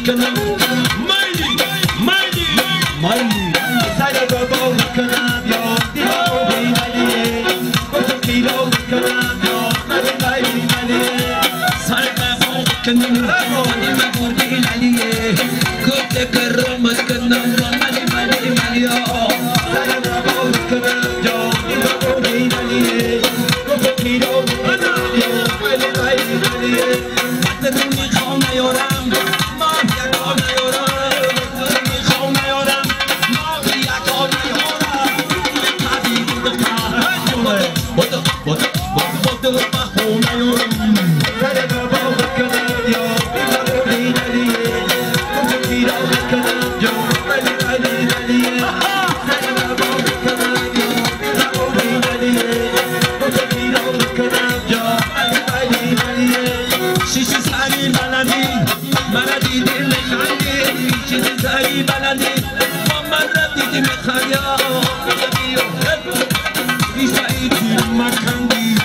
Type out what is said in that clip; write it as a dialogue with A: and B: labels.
A: کنم مایلی مایلی مایلی سر بابا کنم یا دیوار بیمالیه گفتم کیلو کنم یا ملی سر بابا کنم دیوار بیمالیه گفتم کرامت کنم ملی سر بابا کنم یا دیوار بیمالیه گفتم کیلو کنم یا ملی بدرونی خوام نیارم مافیا نیارم بدرونی خوام نیارم مافیا نیارم حبیبی دختر بودو خوام نیارم سر بابا کنم یا بیماری نلیه گفتم کیرا کنم یا ملی سر بابا کنم یا بیماری نلیه گفتم کیرا کنم یا ملی شیش سری بلدی دل میخندی شیش سری بلدی من دیدی میخندی بیشتری دل مکندی